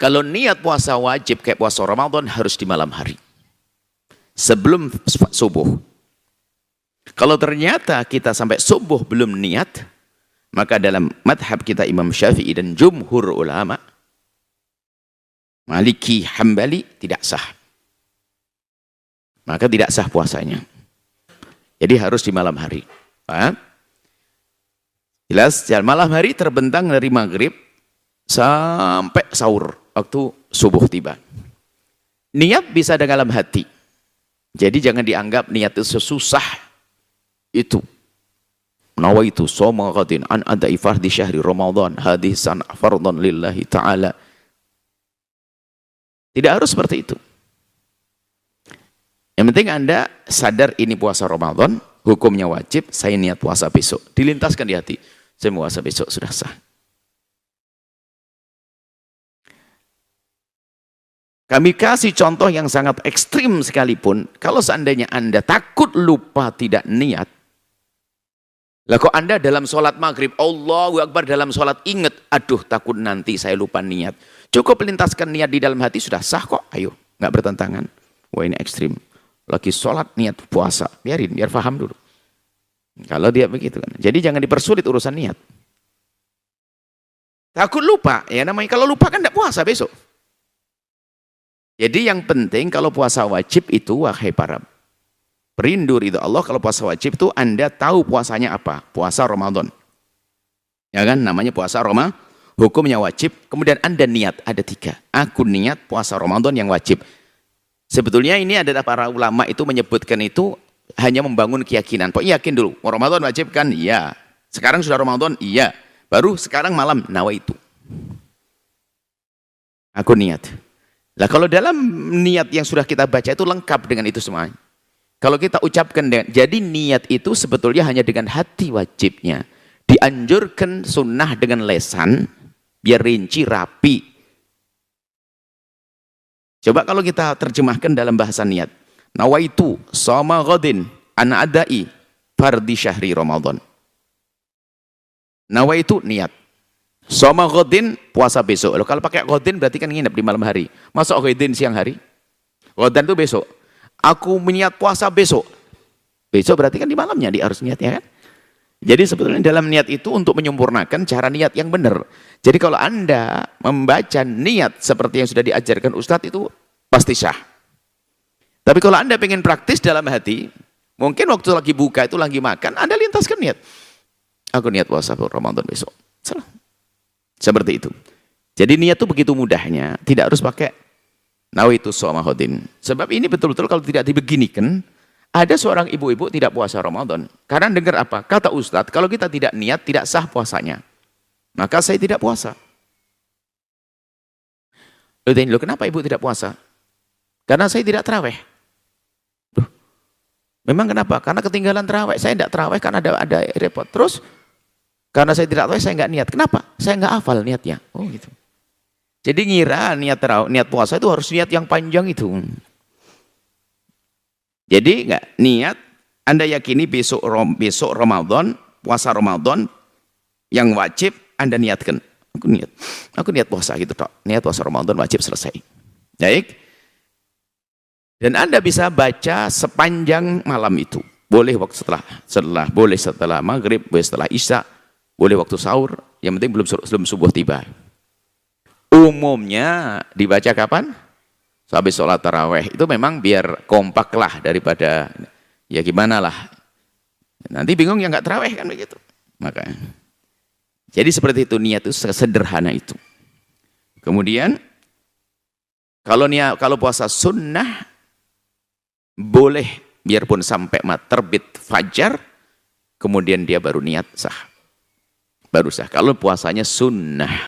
Kalau niat puasa wajib kayak puasa Ramadan harus di malam hari. Sebelum subuh. Kalau ternyata kita sampai subuh belum niat, maka dalam madhab kita Imam Syafi'i dan jumhur ulama, Maliki, Hambali, tidak sah. Maka tidak sah puasanya. Jadi harus di malam hari. Paham? Jelas, malam hari terbentang dari maghrib sampai sahur, waktu subuh tiba. Niat bisa dalam hati. Jadi jangan dianggap niat itu sesusah itu. Nawaitu shoma ghadin an adai fardhi syahri Ramadan hadisan fardhan lillahi ta'ala. Tidak harus seperti itu. Yang penting Anda sadar ini puasa Ramadan, hukumnya wajib, saya niat puasa besok. Dilintaskan di hati, saya puasa besok sudah sah. Kami kasih contoh yang sangat ekstrim sekalipun, kalau seandainya Anda takut lupa tidak niat, lah kok Anda dalam sholat maghrib, Allahu Akbar dalam sholat ingat, aduh takut nanti saya lupa niat. Cukup lintaskan niat di dalam hati, sudah sah kok, ayo, nggak bertentangan. Wah ini ekstrim, lagi sholat niat puasa, biarin, biar paham dulu. Kalau dia begitu kan, jadi jangan dipersulit urusan niat. Takut lupa, ya namanya kalau lupa kan tidak puasa besok. Jadi yang penting kalau puasa wajib itu, wahai para perindu ridha Allah, kalau puasa wajib itu Anda tahu puasanya apa? Puasa Ramadan. Ya kan, namanya puasa Ramadan, hukumnya wajib. Kemudian Anda niat, ada 3. Aku niat puasa Ramadan yang wajib. Sebetulnya ini adalah para ulama itu menyebutkan itu hanya membangun keyakinan. Pokoknya yakin dulu, Ramadan wajib kan? Iya. Sekarang sudah Ramadan? Iya. Baru sekarang malam, nawaitu. Aku niat. Nah kalau dalam niat yang sudah kita baca itu lengkap dengan itu semua. Kalau kita ucapkan, jadi niat itu sebetulnya hanya dengan hati wajibnya. Dianjurkan sunnah dengan lesan, biar rinci, rapi. Coba kalau kita terjemahkan dalam bahasa niat. Nawaitu shoma ghadin an adai fardhi syahri Ramadan. Nawaitu niat. Shoma ghadin puasa besok. Loh, kalau pakai ghadin berarti kan nginep di malam hari. Masa ghadin siang hari? Ghadin itu besok. Aku niat puasa besok. Besok berarti kan di malamnya dia harus niatnya kan? Jadi sebetulnya dalam niat itu untuk menyempurnakan cara niat yang benar. Jadi kalau Anda membaca niat seperti yang sudah diajarkan Ustadz itu pasti sah. Tapi kalau Anda pengen praktis dalam hati, mungkin waktu lagi buka itu lagi makan, Anda lintaskan niat. Aku niat puasa Ramadan besok. Salah. Seperti itu. Jadi niat itu begitu mudahnya, tidak harus pakai nawaitu shoma ghadin. Sebab ini betul-betul kalau tidak dibeginikan, ada seorang ibu-ibu tidak puasa Ramadan. Karena dengar apa? Kata Ustadz, kalau kita tidak niat, tidak sah puasanya. Maka saya tidak puasa. Loh, kenapa ibu tidak puasa? Karena saya tidak tarawih. Memang kenapa? Karena ketinggalan tarawih. Saya tidak tarawih karena ada repot. Terus karena saya tidak tahu, saya nggak niat. Kenapa? Saya nggak hafal niatnya. Oh gitu. Jadi ngira niat puasa itu harus niat yang panjang itu. Jadi nggak niat. Anda yakini besok Ramadan, puasa Ramadan yang wajib Anda niatkan. Aku niat puasa gitu tok. Niat puasa Ramadan wajib selesai. Baik. Dan Anda bisa baca sepanjang malam itu. Boleh waktu boleh setelah maghrib, boleh setelah isya. Boleh waktu sahur, yang penting belum subuh tiba. Umumnya dibaca kapan? Habis sholat taraweh. Itu memang biar kompak lah daripada, ya gimana lah. Nanti bingung yang nggak taraweh kan begitu. Makanya. Jadi seperti itu, niat itu sederhana itu. Kemudian, kalau puasa sunnah, boleh biarpun sampai terbit fajar, kemudian dia baru niat sah. Baru sah kalau puasanya sunnah.